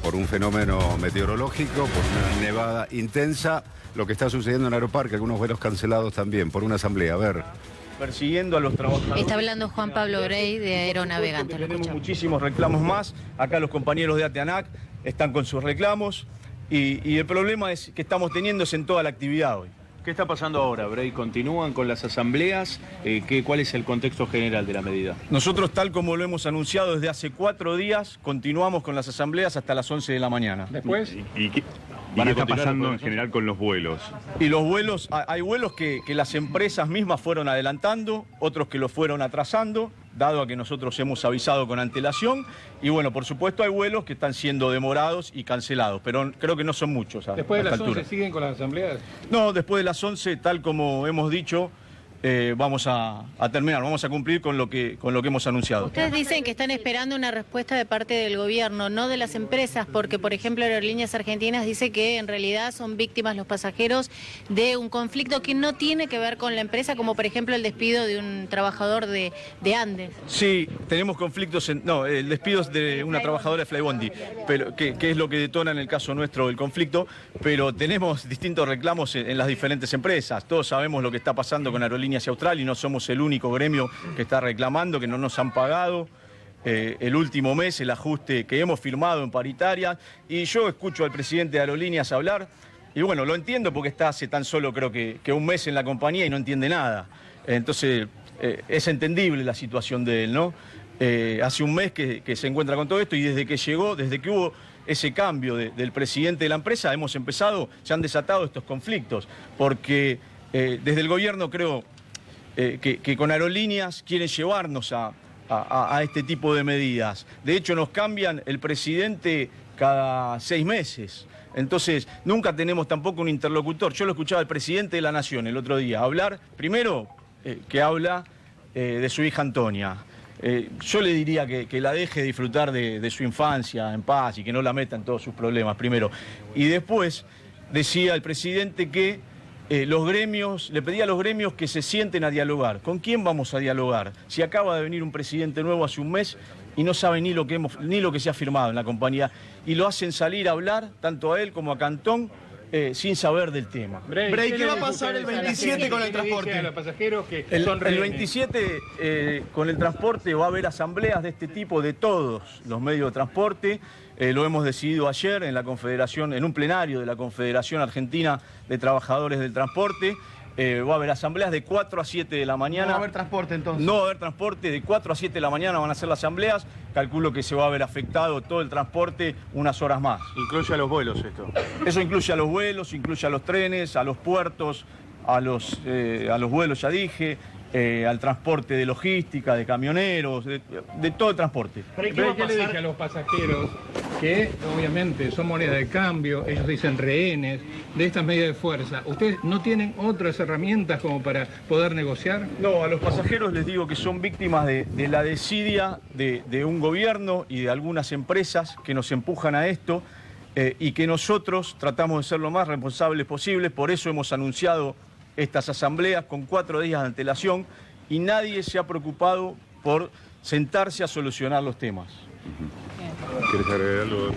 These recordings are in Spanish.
por un fenómeno meteorológico, por una nevada intensa, lo que está sucediendo en Aeroparque, algunos vuelos cancelados también, por una asamblea. A ver. Persiguiendo a los trabajadores. Está hablando Juan Pablo Grey de Aeronavegantes. Tenemos muchísimos reclamos más. Acá los compañeros de ATEANAC están con sus reclamos y el problema es que estamos teniendo en toda la actividad hoy. ¿Qué está pasando ahora, Brey? ¿Continúan con las asambleas? ¿Cuál es el contexto general de la medida? Nosotros, tal como lo hemos anunciado desde hace 4 días, continuamos con las asambleas hasta las 11 de la mañana. ¿Después? ¿Y qué está pasando en general con los vuelos? Y los vuelos, hay vuelos que las empresas mismas fueron adelantando, otros que los fueron atrasando, dado a que nosotros hemos avisado con antelación. Y bueno, por supuesto hay vuelos que están siendo demorados y cancelados, pero creo que no son muchos. ¿Después de las 11 siguen con las asambleas? No, después de las 11, tal como hemos dicho, vamos a terminar, vamos a cumplir con lo que hemos anunciado. Ustedes dicen que están esperando una respuesta de parte del gobierno, no de las empresas, porque por ejemplo Aerolíneas Argentinas dice que en realidad son víctimas los pasajeros de un conflicto que no tiene que ver con la empresa, como por ejemplo el despido de un trabajador de Andes. Sí, tenemos conflictos, el despido es de una trabajadora de Flybondi, pero que es lo que detona en el caso nuestro el conflicto, pero tenemos distintos reclamos en las diferentes empresas. Todos sabemos lo que está pasando con Aerolíneas Austral y no somos el único gremio que está reclamando, que no nos han pagado el último mes, el ajuste que hemos firmado en paritaria. Y yo escucho al presidente de Aerolíneas hablar y bueno, lo entiendo porque está hace tan solo creo que un mes en la compañía y no entiende nada. Entonces es entendible la situación de él, ¿no? Hace un mes que se encuentra con todo esto y desde que llegó, desde que hubo ese cambio del presidente de la empresa, se han desatado estos conflictos, porque desde el gobierno creo que con Aerolíneas quieren llevarnos a este tipo de medidas. De hecho, nos cambian el presidente cada 6 meses. Entonces, nunca tenemos tampoco un interlocutor. Yo lo escuchaba al presidente de la Nación el otro día hablar, primero que habla de su hija Antonia. Yo le diría que la deje disfrutar de su infancia en paz y que no la meta en todos sus problemas, primero. Y después decía el presidente que los gremios, le pedía a los gremios que se sienten a dialogar. ¿Con quién vamos a dialogar? Si acaba de venir un presidente nuevo hace un mes y no sabe ni lo que se ha firmado en la compañía, y lo hacen salir a hablar, tanto a él como a Cantón, sin saber del tema. Brey, ¿qué va a pasar el 27 con el transporte? El 27 con el transporte va a haber asambleas de este tipo de todos los medios de transporte. Lo hemos decidido ayer en la Confederación, en un plenario de la Confederación Argentina de Trabajadores del Transporte. Va a haber asambleas de 4 a 7 de la mañana. No va a haber transporte entonces. No va a haber transporte, de 4 a 7 de la mañana van a ser las asambleas. Calculo que se va a ver afectado todo el transporte unas horas más. ¿Incluye a los vuelos esto? Eso incluye a los vuelos, incluye a los trenes, a los puertos, a los vuelos ya dije, al transporte de logística, de camioneros, de todo el transporte. ¿Pero qué le dije a los pasajeros? Que obviamente son moneda de cambio, ellos dicen rehenes de estas medidas de fuerza. ¿Ustedes no tienen otras herramientas como para poder negociar? No, a los pasajeros les digo que son víctimas de la desidia de un gobierno y de algunas empresas que nos empujan a esto y que nosotros tratamos de ser lo más responsables posible. Por eso hemos anunciado estas asambleas con 4 días de antelación y nadie se ha preocupado por sentarse a solucionar los temas. ¿Quieres agregar algo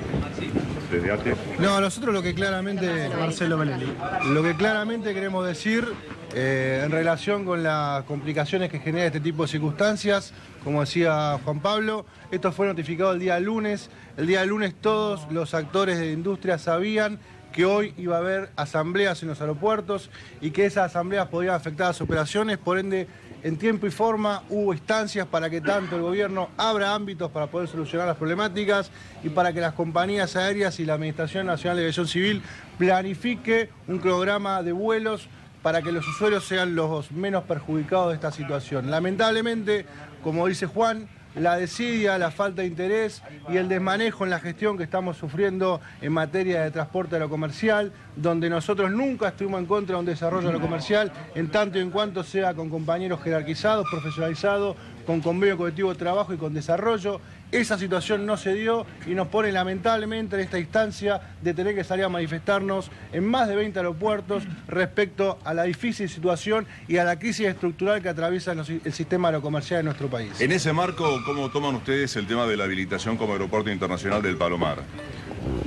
desde ATE? No, nosotros lo que claramente, Marcelo Melelli, lo que claramente queremos decir en relación con las complicaciones que genera este tipo de circunstancias, como decía Juan Pablo, esto fue notificado el día lunes. El día lunes todos los actores de la industria sabían que hoy iba a haber asambleas en los aeropuertos y que esas asambleas podían afectar las operaciones, por ende, en tiempo y forma hubo instancias para que tanto el gobierno abra ámbitos para poder solucionar las problemáticas y para que las compañías aéreas y la Administración Nacional de Aviación Civil planifique un cronograma de vuelos para que los usuarios sean los menos perjudicados de esta situación. Lamentablemente, como dice Juan, la desidia, la falta de interés y el desmanejo en la gestión que estamos sufriendo en materia de transporte aerocomercial, donde nosotros nunca estuvimos en contra de un desarrollo aerocomercial, en tanto y en cuanto sea con compañeros jerarquizados, profesionalizados, con convenio colectivo de trabajo y con desarrollo. Esa situación no se dio y nos pone lamentablemente en esta instancia de tener que salir a manifestarnos en más de 20 aeropuertos respecto a la difícil situación y a la crisis estructural que atraviesa el sistema aerocomercial de nuestro país. En ese marco, ¿cómo toman ustedes el tema de la habilitación como aeropuerto internacional del Palomar?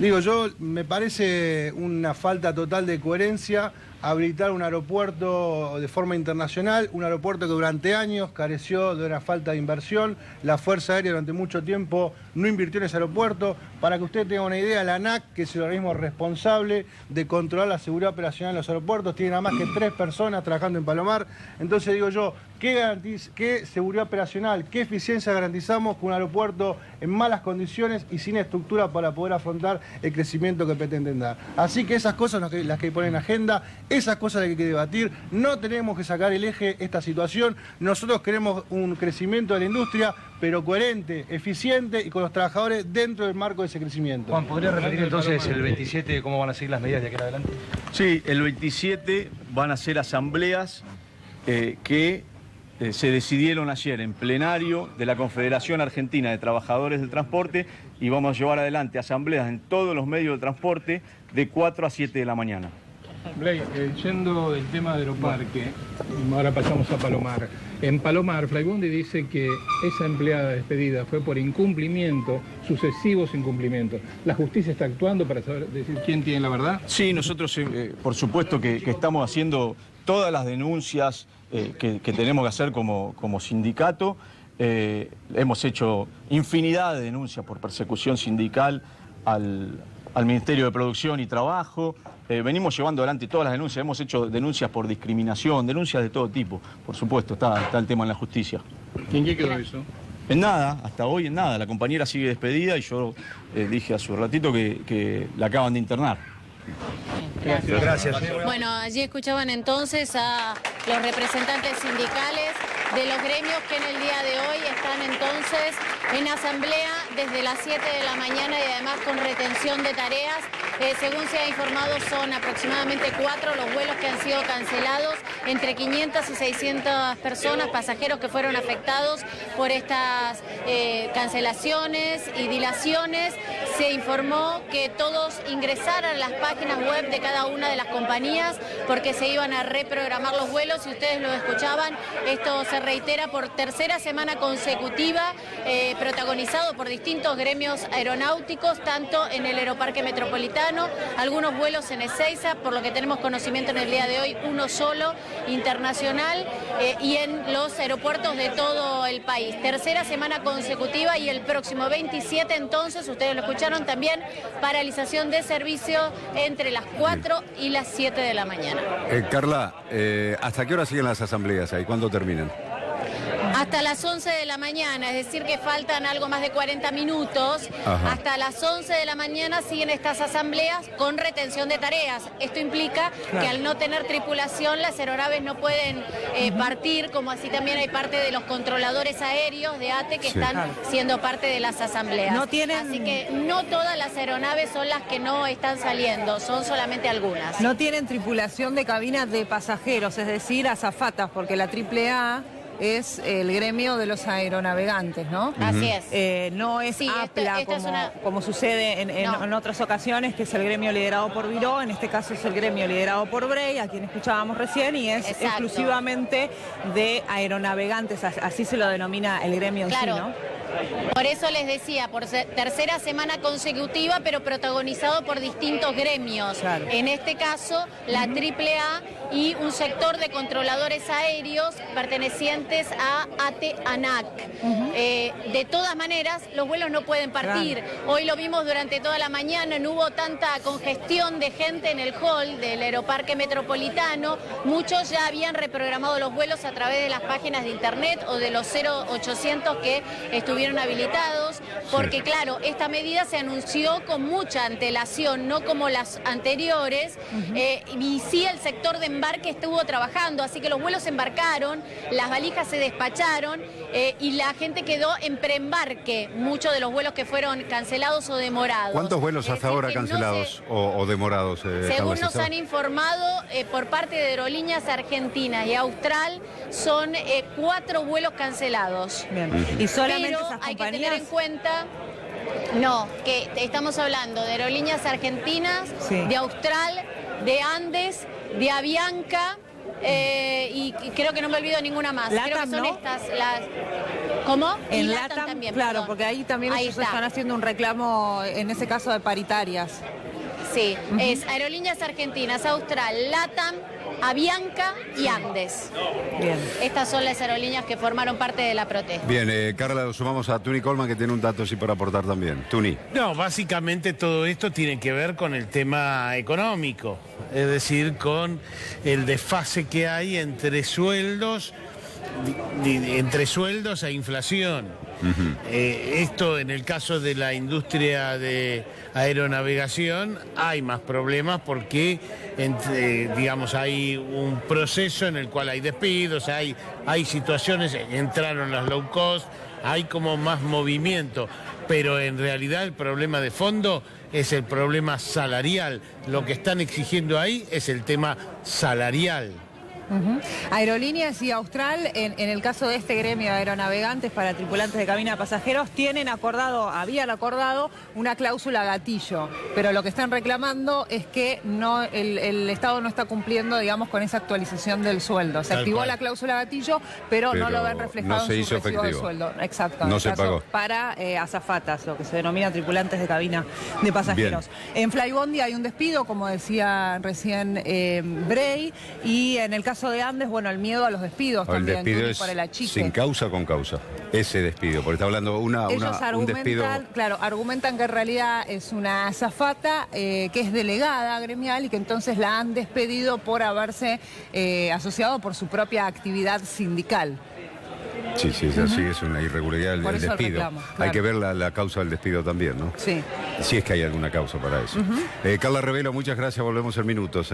Digo, me parece una falta total de coherencia habilitar un aeropuerto de forma internacional, un aeropuerto que durante años careció de una falta de inversión. La Fuerza Aérea durante mucho tiempo no invirtió en ese aeropuerto. Para que usted tenga una idea, la ANAC, que es el organismo responsable de controlar la seguridad operacional en los aeropuertos, tiene nada más que 3 personas trabajando en Palomar. Entonces digo yo, ¿qué seguridad operacional, qué eficiencia garantizamos con un aeropuerto en malas condiciones y sin estructura para poder afrontar el crecimiento que pretenden dar? Así que esas cosas son las que ponen en agenda, esas cosas las que hay que debatir. No tenemos que sacar el eje esta situación. Nosotros queremos un crecimiento de la industria, pero coherente, eficiente y con los trabajadores dentro del marco de ese crecimiento. Juan, ¿podría repetir entonces el 27 cómo van a seguir las medidas de aquí en adelante? Sí, el 27 van a ser asambleas que se decidieron ayer en plenario de la Confederación Argentina de Trabajadores del Transporte y vamos a llevar adelante asambleas en todos los medios de transporte de 4 a 7 de la mañana. Blay, yendo del tema de Aeroparque, ahora pasamos a Palomar. En Palomar, Flybondi dice que esa empleada despedida fue por incumplimiento, sucesivos incumplimientos. ¿La justicia está actuando para decir quién tiene la verdad? Sí, nosotros por supuesto que estamos haciendo todas las denuncias que tenemos que hacer como sindicato. Hemos hecho infinidad de denuncias por persecución sindical al Ministerio de Producción y Trabajo. Venimos llevando adelante todas las denuncias, hemos hecho denuncias por discriminación, denuncias de todo tipo. Por supuesto, está el tema en la justicia. ¿En qué quedó eso? En nada, hasta hoy en nada. La compañera sigue despedida y yo dije hace un ratito que la acaban de internar. Gracias. Bueno, allí escuchaban entonces a los representantes sindicales de los gremios que en el día de hoy están entonces en asamblea desde las 7 de la mañana y además con retención de tareas. Según se ha informado, son aproximadamente 4 los vuelos que han sido cancelados, entre 500 y 600 personas, pasajeros que fueron afectados por estas cancelaciones y dilaciones. Se informó que todos ingresaran a las páginas web de cada una de las compañías porque se iban a reprogramar los vuelos. Si ustedes lo escuchaban, esto se reitera por tercera semana consecutiva, protagonizado por distintos gremios aeronáuticos, tanto en el Aeroparque Metropolitano, algunos vuelos en Ezeiza, por lo que tenemos conocimiento en el día de hoy, uno solo internacional, y en los aeropuertos de todo el país. Tercera semana consecutiva y el próximo 27 entonces, ustedes lo escucharon también, paralización de servicio entre las 4 y las 7 de la mañana. Carla, ¿hasta qué hora siguen las asambleas ahí? ¿Cuándo terminan? Hasta las 11 de la mañana, es decir que faltan algo más de 40 minutos. Ajá. Hasta las 11 de la mañana siguen estas asambleas con retención de tareas. Esto implica que al no tener tripulación las aeronaves no pueden partir, como así también hay parte de los controladores aéreos de ATE que están siendo parte de las asambleas. Así que no todas las aeronaves son las que no están saliendo, son solamente algunas. No tienen tripulación de cabinas de pasajeros, es decir, azafatas, porque la AAA es el gremio de los aeronavegantes, ¿no? Así es. No es APLA como sucede en otras ocasiones, que es el gremio liderado por Viró. En este caso es el gremio liderado por Brey, a quien escuchábamos recién, y es exclusivamente de aeronavegantes, así se lo denomina el gremio en sí, ¿no? Por eso les decía, por tercera semana consecutiva, pero protagonizado por distintos gremios. Claro. En este caso, la AAA y un sector de controladores aéreos pertenecientes a ATE-ANAC. De todas maneras, los vuelos no pueden partir. Claro. Hoy lo vimos durante toda la mañana, no hubo tanta congestión de gente en el hall del Aeroparque Metropolitano. Muchos ya habían reprogramado los vuelos a través de las páginas de internet o de los 0800 que estuvieron habilitados, porque claro, esta medida se anunció con mucha antelación, no como las anteriores, y sí el sector de embarque estuvo trabajando, así que los vuelos se embarcaron, las valijas se despacharon y la gente quedó en preembarque, muchos de los vuelos que fueron cancelados o demorados. ¿Cuántos vuelos hasta ahora cancelados o demorados? Según nos han informado por parte de Aerolíneas Argentinas y Austral, son 4 vuelos cancelados. Bien. Y solamente pero hay que tener en cuenta que estamos hablando de Aerolíneas Argentinas, de Austral, de Andes, de Avianca, y creo que no me olvido ninguna más. LATAM, creo que son estas las... ¿Cómo? Y En LATAM LATAM, también, claro, perdón. porque ahí también Ahí ellos está. están haciendo un reclamo, en ese caso de paritarias. Sí, es Aerolíneas Argentinas, Austral, LATAM, Avianca y Andes. Bien. Estas son las aerolíneas que formaron parte de la protesta. Bien, Carla, lo sumamos a Tuni Coleman, que tiene un dato sí para aportar también. Tuni. No, básicamente todo esto tiene que ver con el tema económico, es decir, con el desfase que hay entre sueldos e inflación. Esto en el caso de la industria de aeronavegación hay más problemas porque digamos hay un proceso en el cual hay despidos, hay situaciones, entraron las low cost, hay como más movimiento, pero en realidad el problema de fondo es el problema salarial. Lo que están exigiendo ahí es el tema salarial. Aerolíneas y Austral, en el caso de este gremio de aeronavegantes para tripulantes de cabina de pasajeros, habían acordado una cláusula gatillo, pero lo que están reclamando es que no, el Estado no está cumpliendo, digamos, con esa actualización del sueldo. Se activó la cláusula gatillo, pero no lo ven reflejado no se en su hizo recibo de efectivo. sueldo. Exacto. No en se caso pagó. Para azafatas, lo que se denomina tripulantes de cabina de pasajeros. En Flybondi hay un despido, como decía recién Bray, y en el caso de Andes, bueno, el miedo a los despidos El también, despido Tuni, es por el achique. sin causa o con causa. Ese despido, porque está hablando Ellos un despido. argumentan que en realidad es una azafata que es delegada gremial y que entonces la han despedido por haberse asociado por su propia actividad sindical. Sí, así es una irregularidad Por el eso el despido. reclamo, Hay claro. que ver la causa del despido también, ¿no? Sí. Si es que hay alguna causa para eso. Carla Rebelo, muchas gracias, volvemos en minutos.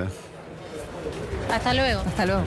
Hasta luego. Hasta luego.